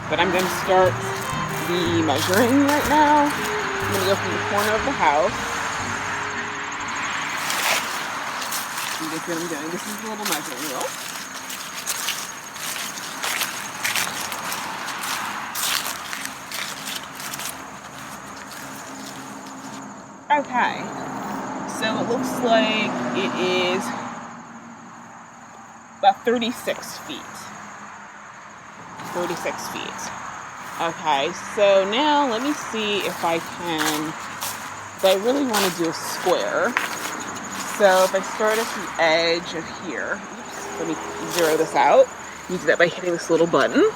But I'm going to start the measuring right now. I'm going to go from the corner of the house. You can see what I'm doing. This is the little measuring wheel. Okay, so it looks like it is about 36 feet. 36 feet. Okay, so now let me see if I really want to do a square. So if I start at the edge of here, oops, let me zero this out. You do that by hitting this little button.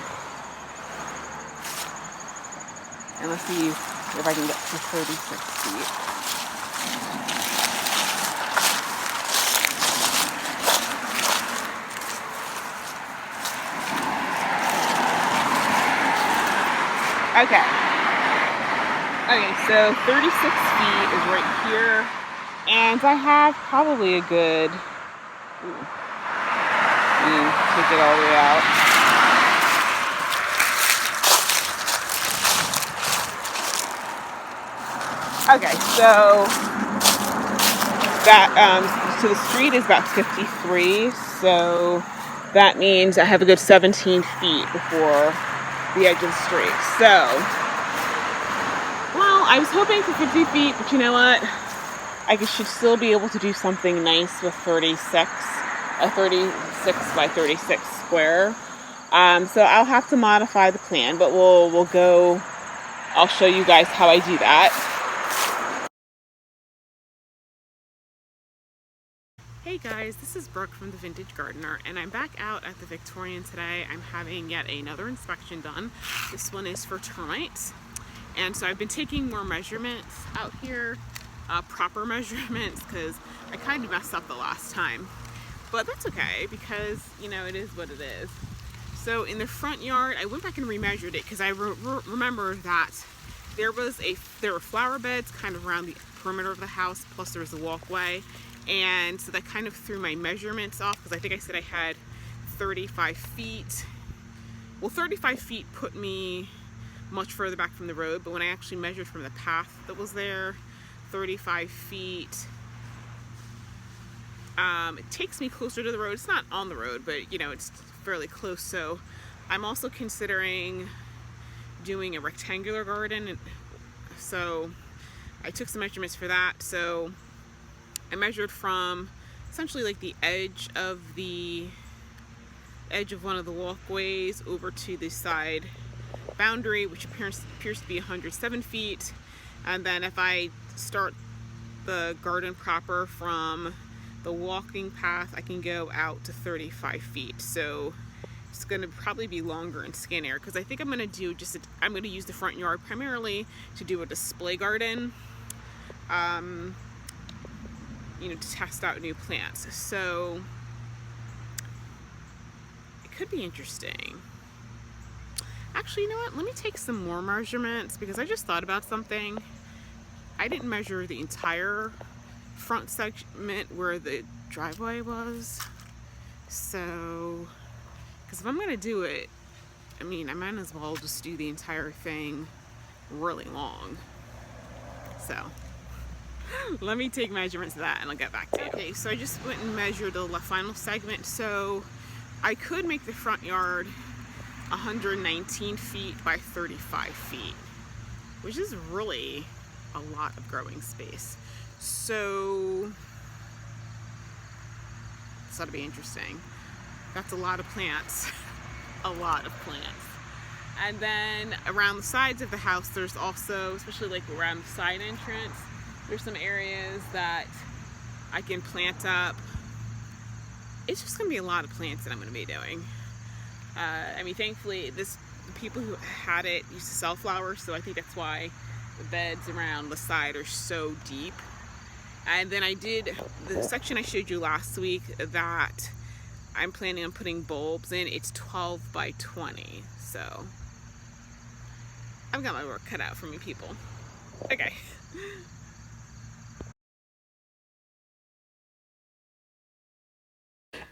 And let's see if I can get to 36 feet. Okay. Okay, so 36 feet is right here. And I have probably a good, take it all the way out. Okay, so that, so the street is about 53, so that means I have a good 17 feet before the edge of the street. So, well, I was hoping for 50 feet, but you know what? I should still be able to do something nice with 36, a 36 by 36 square. So I'll have to modify the plan, but we'll go. I'll show you guys how I do that. Hey guys, this is Brooke from the Vintage Gardener, and I'm back out at the Victorian today. I'm having yet another inspection done. This one is for termites, and so I've been taking more measurements out here. Proper measurements, because I kind of messed up the last time, but that's okay because it is what it is. So in the front yard, I went back and remeasured it because I remember that there were flower beds kind of around the perimeter of the house, plus there was a walkway, and so that kind of threw my measurements off because I think I said I had 35 feet. Well, 35 feet put me much further back from the road, but when I actually measured from the path that was there, 35 feet. It takes me closer to the road. It's not on the road, but it's fairly close. So I'm also considering doing a rectangular garden. So I took some measurements for that. So I measured from essentially like the edge of one of the walkways over to the side boundary, which appears to be 107 feet. And then if I start the garden proper from the walking path, I can go out to 35 feet. So it's going to probably be longer and skinnier because I think I'm going to do I'm going to use the front yard primarily to do a display garden, to test out new plants. So it could be interesting. Actually, you know what? Let me take some more measurements because I just thought about something. I didn't measure the entire front segment where the driveway was. So, because if I'm going to do it, I might as well just do the entire thing really long. So, let me take measurements of that and I'll get back to you. Okay, so I just went and measured the final segment. So, I could make the front yard 119 feet by 35 feet, which is really a lot of growing space. So this ought to be interesting. That's a lot of plants. A lot of plants. And then around the sides of the house, there's also, especially like around the side entrance, there's some areas that I can plant up. It's just gonna be a lot of plants that I'm gonna be doing. Thankfully, the people who had it used to sell flowers, so I think that's why the beds around the side are so deep. And then I did the section I showed you last week that I'm planning on putting bulbs in. It's 12 by 20, so I've got my work cut out for me, people. Okay.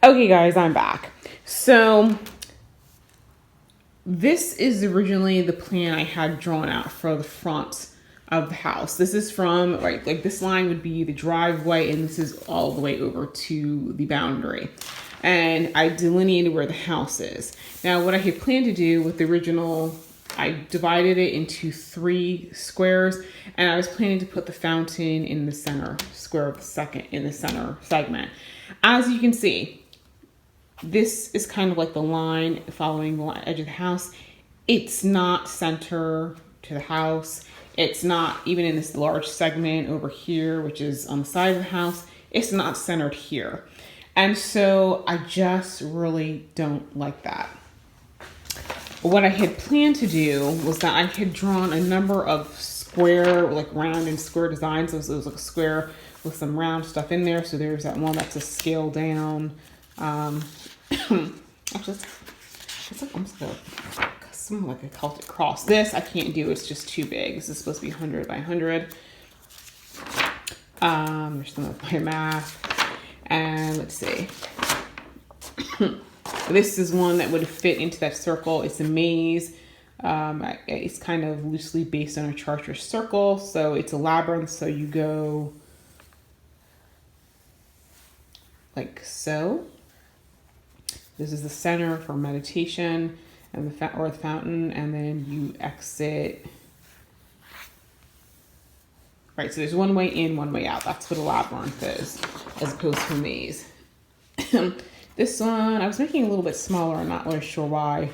Okay, guys, I'm back. So this is originally the plan I had drawn out for the front of the house. This is from, right, like this line would be the driveway, and this is all the way over to the boundary. And I delineated where the house is. Now, what I had planned to do with the original, I divided it into 3 squares, and I was planning to put the fountain in the center square of the second, in the center segment. As you can see, this is kind of like the line following the edge of the house. It's not center to the house. It's not even in this large segment over here, which is on the side of the house. It's not centered here. And so I just really don't like that. What I had planned to do was that I had drawn a number of square, like round and square designs. So it was like a square with some round stuff in there. So there's that one that's a scale down. Actually, it's like almost like a Celtic cross. This I can't do. It's just too big. This is supposed to be 100 by 100. There's some of my math. And let's see. This is one that would fit into that circle. It's a maze. It's kind of loosely based on a chartreuse circle. So it's a labyrinth. So you go like so. This is the center for meditation and the fountain, and then you exit. Right, so there's one way in, one way out. That's what a labyrinth is, as opposed to a maze. This one, I was making a little bit smaller. I'm not really sure why.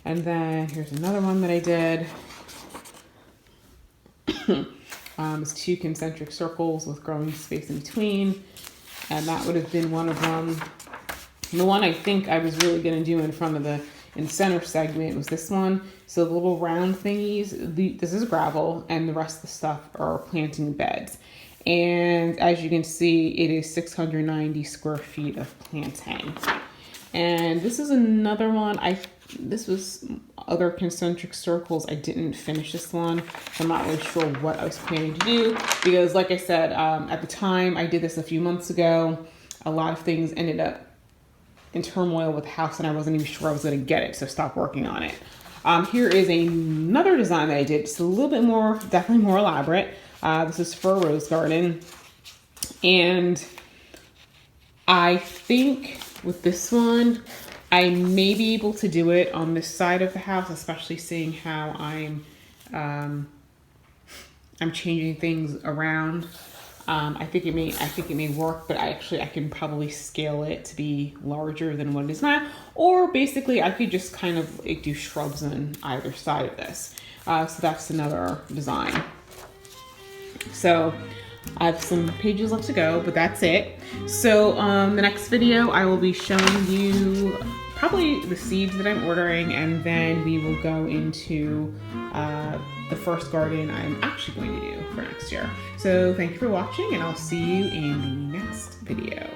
And then here's another one that I did. It's 2 concentric circles with growing space in between. And that would have been one of them. And the one I think I was really going to do in front of the center segment was this one. So the little round thingies, this is gravel, and the rest of the stuff are planting beds. And as you can see, it is 690 square feet of planting. And this is another one. This was other concentric circles. I didn't finish this one. I'm not really sure what I was planning to do because, like I said, at the time I did this a few months ago, a lot of things ended up in turmoil with the house, and I wasn't even sure I was going to get it, so stop working on it. Here is another design that I did. It's a little bit more, definitely more elaborate. This is for a rose garden, and I think with this one, I may be able to do it on this side of the house, especially seeing how I'm changing things around. I think it may work, but I can probably scale it to be larger than what it is now. Or basically I could just kind of do shrubs on either side of this. So that's another design. So I have some pages left to go, but that's it. So the next video I will be showing you probably the seeds that I'm ordering, and then we will go into the first garden I'm actually going to do for next year. So thank you for watching, and I'll see you in the next video.